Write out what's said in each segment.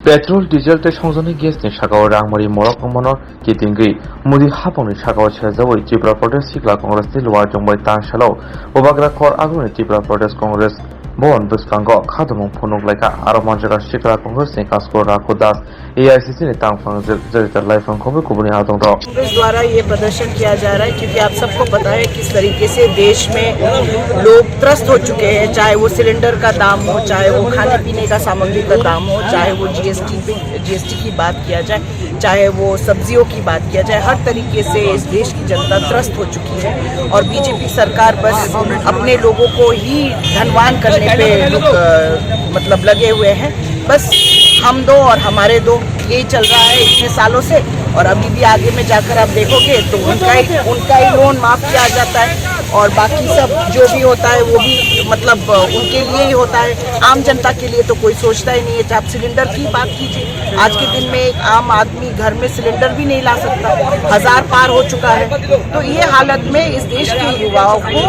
Petrol diesel ते संजनी गेसनि सागाव रांमारि मरक मनर कितिंगि मुदि हापंनि सागाव सेजावै त्रिपुरा प्रदेश सिक्ला कांग्रेसनि लवार जंबाय तानसालाव उबाग्रा खर आगुनि त्रिपुरा प्रदेश कांग्रेस भवन बुसफांग खादुमुं फुनुगलायखा आरो मानजागा सिक्ला कांग्रेसनि कास्कर राखु दास एआईसीसी तांफांग जरिता लाइफांखौबो गुबुननि आदं दं। कांग्रेस द्वारा ये प्रदर्शन किया जा रहा है क्योंकि आप सबको पता है किस तरीके से देश में लोग त्रस्त हो चुके हैं, चाहे वो सिलेंडर का दाम हो, चाहे वो खाने पीने का सामग्री का दाम हो, चाहे वो जीएसटी की बात किया जाए, चाहे वो सब्जियों की बात किया जाए, हर तरीके से इस देश की जनता त्रस्त हो चुकी है और बीजेपी सरकार बस अपने लोगों को ही धनवान करने पे मतलब लगे हुए हैं। बस हम दो और हमारे दो यही चल रहा है इतने सालों से और अभी भी आगे में जाकर आप देखोगे तो उनका ही लोन माफ किया जाता है और बाकी सब जो भी होता है वो भी मतलब उनके लिए ही होता है। आम जनता के लिए तो कोई सोचता ही नहीं है। आप सिलेंडर की बात कीजिए, आज के दिन में एक आम आदमी घर में सिलेंडर भी नहीं ला सकता, 1000 पार हो चुका है। तो ये हालत में इस देश के युवाओं को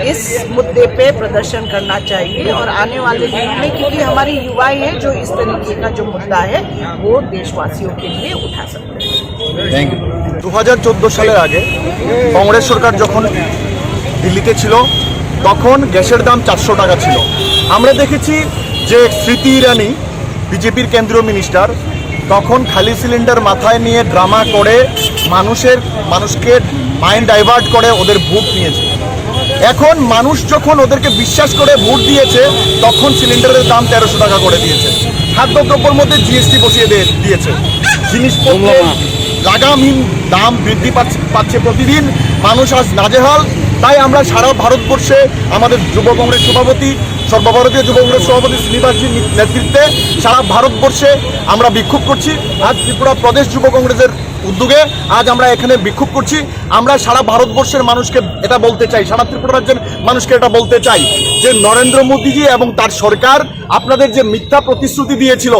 इस मुद्दे पे प्रदर्शन करना चाहिए और आने वाले दिन में क्योंकि हमारे युवा हैं जो इस तरीके का जो मुद्दा है वो देशवासियों के लिए उठा सकते हैं। Thank you. 2014 সালের আগে কংগ্রেস সরকার যখন দিল্লিতে ছিল তখন গ্যাসের দাম 400 টাকা ছিল। আমরা দেখেছি যে স্মৃতি ইরানি বিজেপির কেন্দ্রীয় মিনিস্টার তখন খালি সিলিন্ডার মাথায় নিয়ে ড্রামা করে মানুষকে মাইন্ড ডাইভার্ট করে ওদের ভোট নিয়েছে। এখন মানুষ যখন ওদেরকে বিশ্বাস করে ভোট দিয়েছে তখন সিলিন্ডারের দাম 1300 টাকা করে দিয়েছে। খাদ্যদ্রব্যের মধ্যে জিএসটি বসিয়ে দিয়েছে। জিনিসপত্রের লাগামহীন দাম বৃদ্ধি পাচ্ছে প্রতিদিন। মানুষ আজ নাজেহাল। তাই আমরা সারা ভারতবর্ষে আমাদের যুব কংগ্রেস সভাপতি সর্বভারতীয় যুব কংগ্রেস সভাপতি শ্রীনিবাসজির নেতৃত্বে সারা ভারতবর্ষে আমরা বিক্ষোভ করছি। আজ ত্রিপুরা প্রদেশ যুব কংগ্রেসের উদ্যোগে আজ আমরা এখানে বিক্ষোভ করছি। আমরা সারা ভারতবর্ষের মানুষকে এটা বলতে চাই, সারা ত্রিপুরা রাজ্যের মানুষকে এটা বলতে চাই যে নরেন্দ্র মোদীজি এবং তার সরকার আপনাদের যে মিথ্যা প্রতিশ্রুতি দিয়েছিল,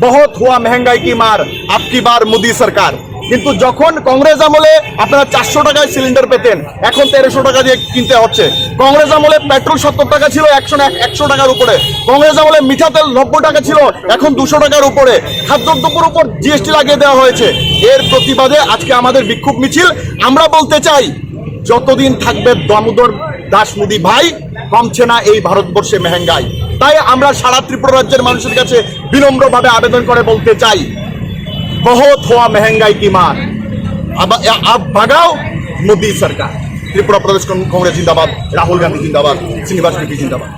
বহুত হুয়া মেহঙ্গাই কি মার আপকি বার মোদী সরকার, কিন্তু যখন কংগ্রেস আমলে আপনারা 400 টাকায় সিলিন্ডার পেতেন এখন 1300 টাকা দিয়ে কিনতে হচ্ছে। কংগ্রেস আমলে পেট্রোল 70 টাকা ছিল 100 টাকার উপরে। কংগ্রেস আমলে মিঠা তেল 90 টাকা ছিল এখন 200 টাকার উপরে। খাদ্যদ্রব্যের উপর জিএসটি লাগিয়ে দেওয়া হয়েছে। এর প্রতিবাদে আজকে আমাদের বিক্ষোভ মিছিল। আমরা বলতে চাই যতদিন থাকবে দামোদর দাস মোদী ভাই কমছে না এই ভারতবর্ষে মেহঙ্গাই। তাই আমরা সারা ত্রিপুরা রাজ্যের মানুষের কাছে বিনম্রভাবে আবেদন করে বলতে চাই बहुत हुआ महंगाई की मार, अब भगाओ मोदी सरकार। त्रिपुरा प्रदेश कांग्रेस जिंदाबाद, राहुल गांधी जिंदाबाद, श्रीनिवास रेड्डी जिंदाबाद।